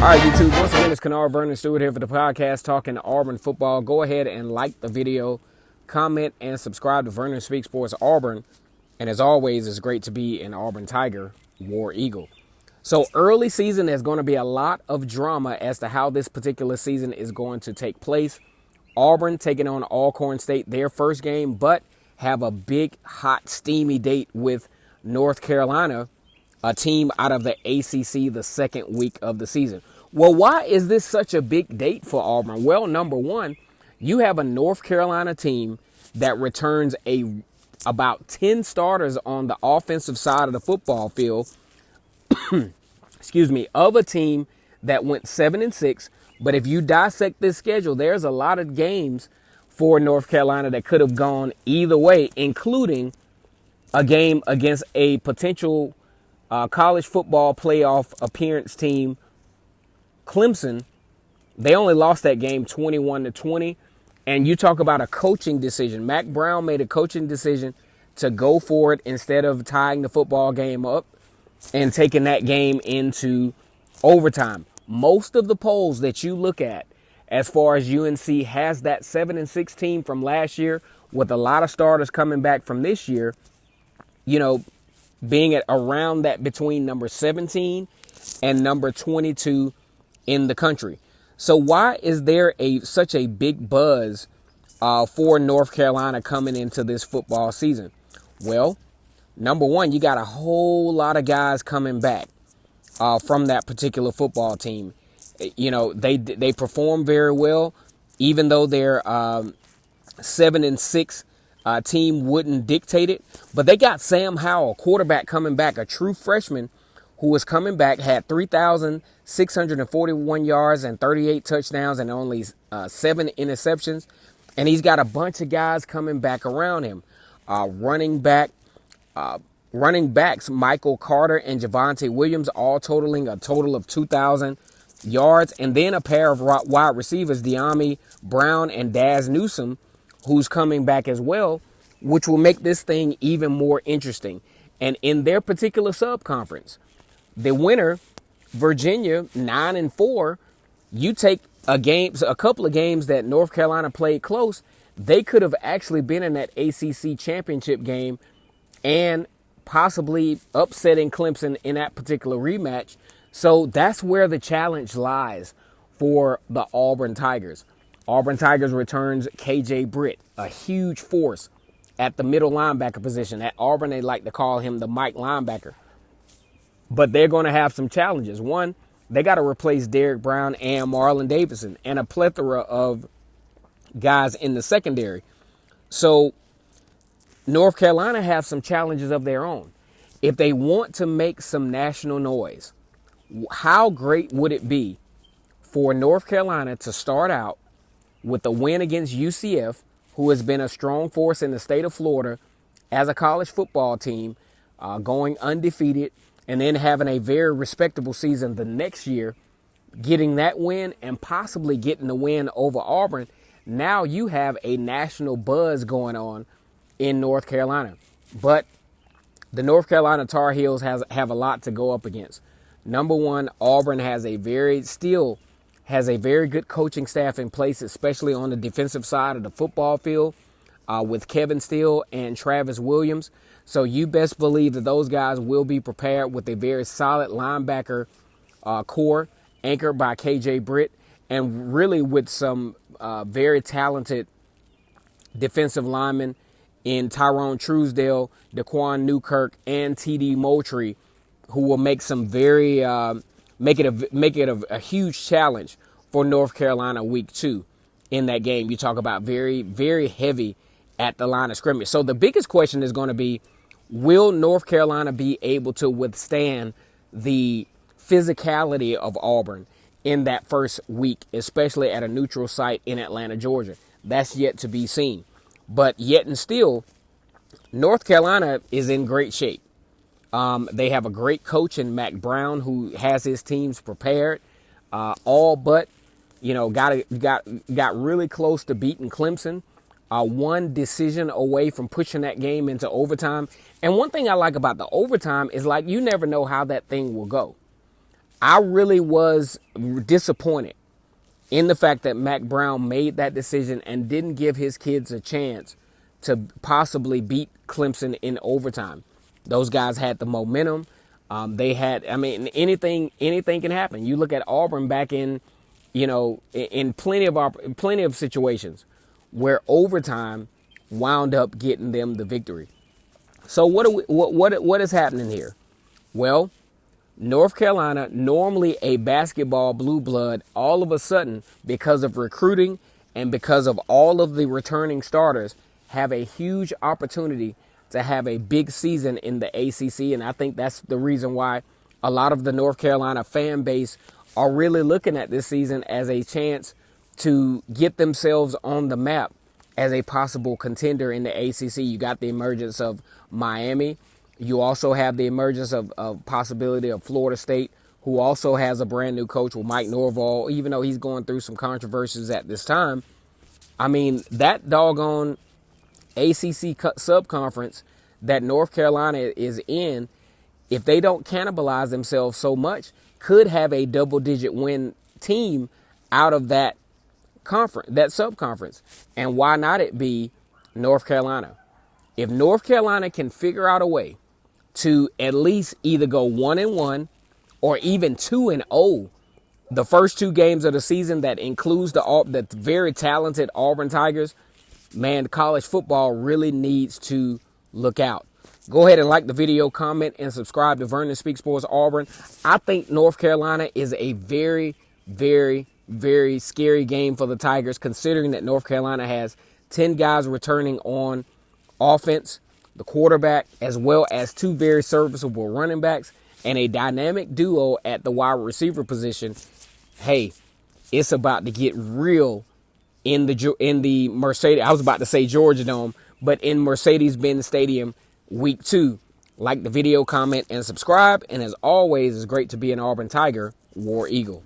All right, YouTube, once again, it's Kennard Vernon Stewart here for the podcast talking Auburn football. Go ahead and like the video, comment, and subscribe to Vernon Speaks Sports Auburn. And as always, it's great to be an Auburn Tiger, War Eagle. So early season, there's going to be a lot of drama as to how this particular season is going to take place. Auburn taking on Alcorn State, their first game, but have a big, hot, steamy date with North Carolina, a team out of the ACC, the second week of the season. Well, why is this such a big date for Auburn? Well, number one, you have a North Carolina team that returns about 10 starters on the offensive side of the football field, of a team that went 7-6. But if you dissect this schedule, there's a lot of games for North Carolina that could have gone either way, including a game against a potential college football playoff appearance team, Clemson. They only lost that game 21-20. And you talk about a coaching decision. Mac Brown made a coaching decision to go for it instead of tying the football game up and taking that game into overtime. Most of the polls that you look at as far as UNC has that 7-6 team from last year with a lot of starters coming back from this year, being at around that between number 17 and number 22 in the country. So why is there such a big buzz for North Carolina coming into this football season? Well, number one, you got a whole lot of guys coming back from that particular football team. They perform very well, even though their 7-6 team wouldn't dictate it. But they got Sam Howell, quarterback, coming back, a true freshman who was coming back, had 3,641 yards and 38 touchdowns and only 7 interceptions. And he's got a bunch of guys coming back around him. Running backs Michael Carter and Javonte Williams, all totaling a total of 2,000 yards. And then a pair of wide receivers, De'Ami Brown and Daz Newsome, who's coming back as well, which will make this thing even more interesting. And in their particular sub-conference, the winner, Virginia, 9-4, you take a couple of games that North Carolina played close, they could have actually been in that ACC championship game and possibly upsetting Clemson in that particular rematch. So that's where the challenge lies for the Auburn Tigers. Auburn Tigers returns KJ Britt, a huge force at the middle linebacker position. At Auburn, they like to call him the Mike linebacker. But they're going to have some challenges. One, they got to replace Derrick Brown and Marlon Davidson and a plethora of guys in the secondary. So North Carolina have some challenges of their own. If they want to make some national noise, how great would it be for North Carolina to start out with a win against UCF, who has been a strong force in the state of Florida as a college football team, going undefeated, and then having a very respectable season the next year, getting that win and possibly getting the win over Auburn. Now you have a national buzz going on in North Carolina. But the North Carolina Tar Heels have a lot to go up against. Number one, Auburn has a very good coaching staff in place, especially on the defensive side of the football field, with Kevin Steele and Travis Williams. So you best believe that those guys will be prepared with a very solid linebacker core anchored by KJ Britt, and really with some very talented defensive linemen in Tyrone Truesdale, Daquan Newkirk, and TD Moultrie, who will make some make it a huge challenge for North Carolina week 2 in that game. You talk about very, very heavy at the line of scrimmage. So the biggest question is going to be, will North Carolina be able to withstand the physicality of Auburn in that first week, especially at a neutral site in Atlanta, Georgia? That's yet to be seen. But yet and still, North Carolina is in great shape. They have a great coach in Mac Brown, who has his teams prepared, all but, got really close to beating Clemson. One decision away from pushing that game into overtime. And one thing I like about the overtime is, like, you never know how that thing will go. I really was disappointed in the fact that Mac Brown made that decision and didn't give his kids a chance to possibly beat Clemson in overtime. Those guys had the momentum. They had, I mean, anything can happen. You look at Auburn back in, in plenty of situations where overtime wound up getting them the victory. So what is happening here? Well, North Carolina, normally a basketball blue blood, all of a sudden, because of recruiting and because of all of the returning starters, have a huge opportunity to have a big season in the ACC. And I think that's the reason why a lot of the North Carolina fan base are really looking at this season as a chance to get themselves on the map as a possible contender in the ACC. You got the emergence of Miami. You also have the emergence of possibility of Florida State, who also has a brand new coach with Mike Norvell, even though he's going through some controversies at this time. I mean, that doggone ACC subconference that North Carolina is in, if they don't cannibalize themselves so much, could have a double-digit win team out of that conference, that subconference. And why not it be North Carolina? If North Carolina can figure out a way to at least either go 1-1 or even 2-0 the first two games of the season, that includes the very talented Auburn Tigers, man, college football really needs to look out. Go ahead and like the video, comment, and subscribe to Vernon Speaks Sports Auburn. I think North Carolina is a very, very, very scary game for the Tigers, considering that North Carolina has 10 guys returning on offense, the quarterback, as well as two very serviceable running backs and a dynamic duo at the wide receiver position. Hey, it's about to get real in the Mercedes. I was about to say Georgia Dome, but in Mercedes-Benz Stadium, week 2. Like the video, comment, and subscribe. And as always, it's great to be an Auburn Tiger, War Eagle.